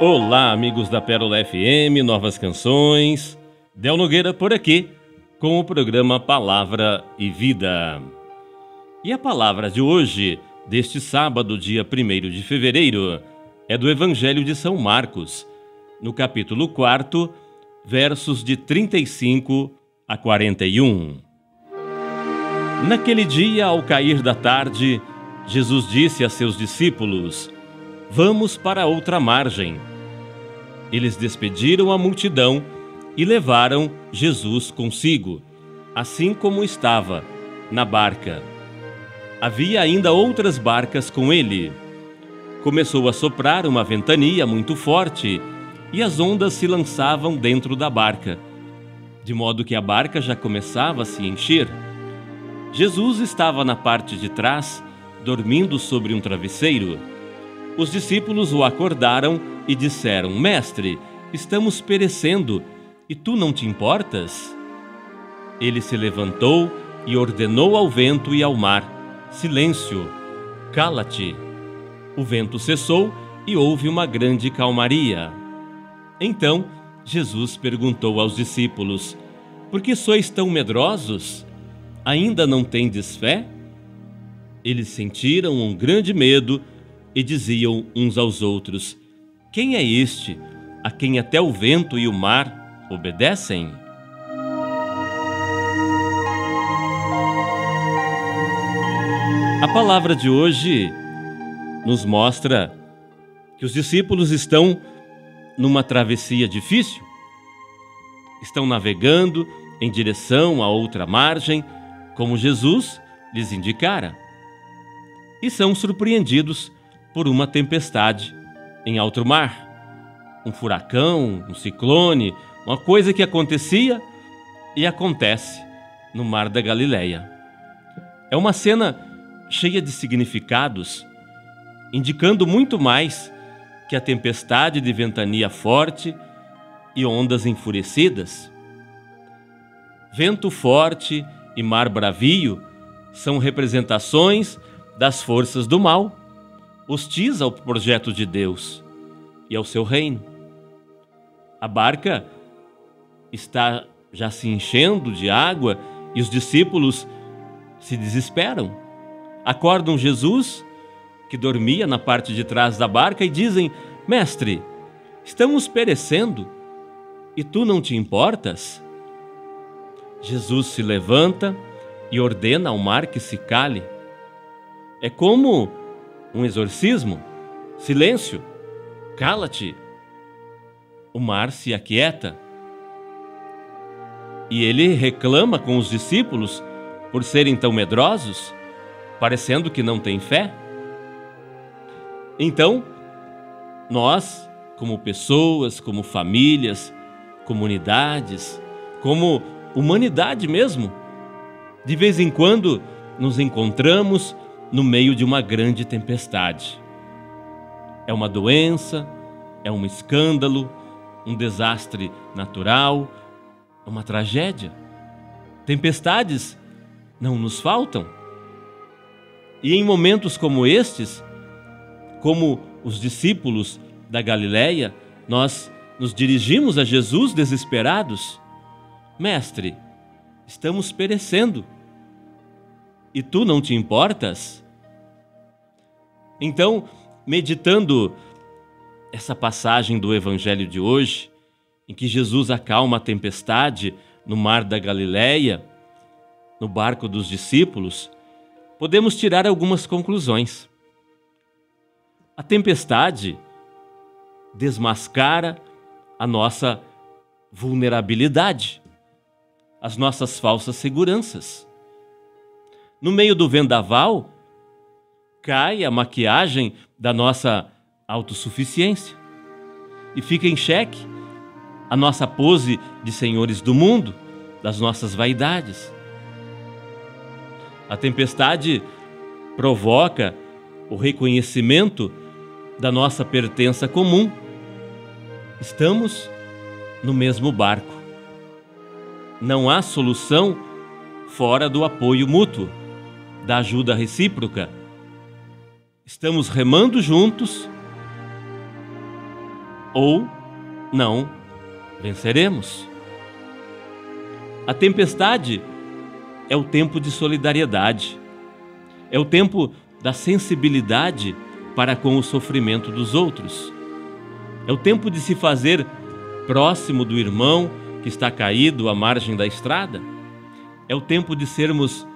Olá, amigos da Pérola FM, novas canções. Del Nogueira por aqui, com o programa Palavra e Vida. E a palavra de hoje, deste sábado, dia 1º de fevereiro, é do Evangelho de São Marcos, no capítulo 4, versos de 35 a 41. Naquele dia, ao cair da tarde, Jesus disse a seus discípulos: "Vamos para outra margem." Eles despediram a multidão e levaram Jesus consigo, assim como estava, na barca. Havia ainda outras barcas com ele. Começou a soprar uma ventania muito forte e as ondas se lançavam dentro da barca, de modo que a barca já começava a se encher. Jesus estava na parte de trás, dormindo sobre um travesseiro. Os discípulos o acordaram e disseram: "Mestre, estamos perecendo, e tu não te importas?" Ele se levantou e ordenou ao vento e ao mar: "Silêncio, cala-te." O vento cessou e houve uma grande calmaria. Então Jesus perguntou aos discípulos: "Por que sois tão medrosos? Ainda não tendes fé?" Eles sentiram um grande medo e diziam uns aos outros: "Quem é este, a quem até o vento e o mar obedecem?" A palavra de hoje nos mostra que os discípulos estão numa travessia difícil. Estão navegando em direção a outra margem, como Jesus lhes indicara, e são surpreendidos por uma tempestade em alto mar. Um furacão, um ciclone, uma coisa que acontecia e acontece no Mar da Galileia. É uma cena cheia de significados, indicando muito mais que a tempestade de ventania forte e ondas enfurecidas. Vento forte e mar bravio são representações das forças do mal, hostis ao projeto de Deus e ao seu reino. A barca está já se enchendo de água e os discípulos se desesperam. Acordam Jesus, que dormia na parte de trás da barca, e dizem: "Mestre, estamos perecendo, e tu não te importas?" Jesus se levanta e ordena ao mar que se cale. É como um exorcismo. Silêncio, cala-te. O mar se aquieta. E ele reclama com os discípulos por serem tão medrosos, parecendo que não têm fé. Então, nós, como pessoas, como famílias, comunidades, como humanidade mesmo, de vez em quando nos encontramos no meio de uma grande tempestade. É uma doença, é um escândalo, um desastre natural, é uma tragédia. Tempestades não nos faltam. E em momentos como estes, como os discípulos da Galileia, nós nos dirigimos a Jesus desesperados: "Mestre, estamos perecendo, e tu não te importas?" Então, meditando essa passagem do Evangelho de hoje, em que Jesus acalma a tempestade no Mar da Galileia, no barco dos discípulos, podemos tirar algumas conclusões. A tempestade desmascara a nossa vulnerabilidade, as nossas falsas seguranças. No meio do vendaval, cai a maquiagem da nossa autossuficiência e fica em xeque a nossa pose de senhores do mundo, das nossas vaidades. A tempestade provoca o reconhecimento da nossa pertença comum. Estamos no mesmo barco. Não há solução fora do apoio mútuo, da ajuda recíproca. Estamos remando juntos ou não venceremos. A tempestade é o tempo de solidariedade, é o tempo da sensibilidade para com o sofrimento dos outros. É o tempo de se fazer próximo do irmão que está caído à margem da estrada. É o tempo de sermos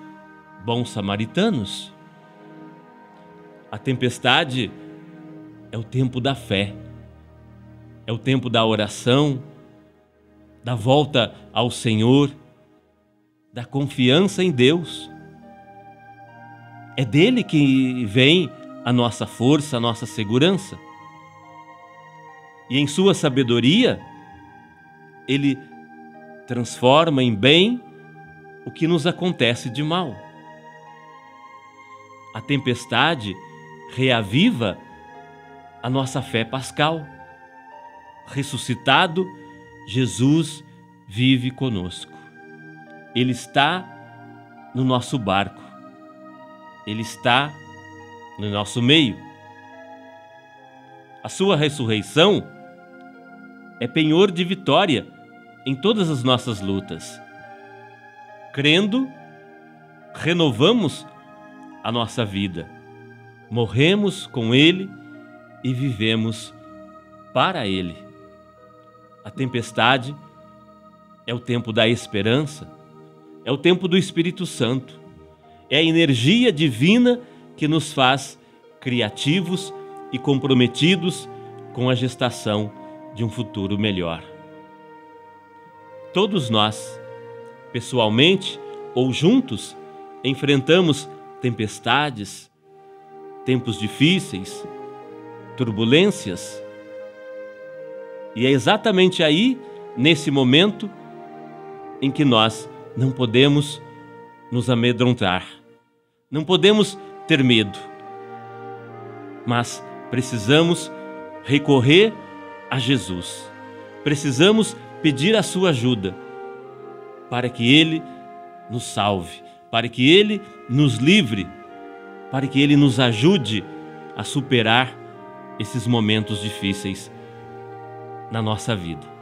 bons samaritanos. A tempestade é o tempo da fé, é o tempo da oração, da volta ao Senhor, da confiança em Deus. É dele que vem a nossa força, a nossa segurança. E em sua sabedoria, ele transforma em bem o que nos acontece de mal. A tempestade reaviva a nossa fé pascal. Ressuscitado, Jesus vive conosco. Ele está no nosso barco. Ele está no nosso meio. A sua ressurreição é penhor de vitória em todas as nossas lutas. Crendo, renovamos a nossa vida. Morremos com Ele e vivemos para Ele. A tempestade é o tempo da esperança, é o tempo do Espírito Santo, é a energia divina que nos faz criativos e comprometidos com a gestação de um futuro melhor. Todos nós, pessoalmente ou juntos, enfrentamos tempestades, tempos difíceis, turbulências. E é exatamente aí, nesse momento, em que nós não podemos nos amedrontar, não podemos ter medo, mas precisamos recorrer a Jesus. Precisamos pedir a sua ajuda para que Ele nos salve, para que Ele nos livre, para que Ele nos ajude a superar esses momentos difíceis na nossa vida.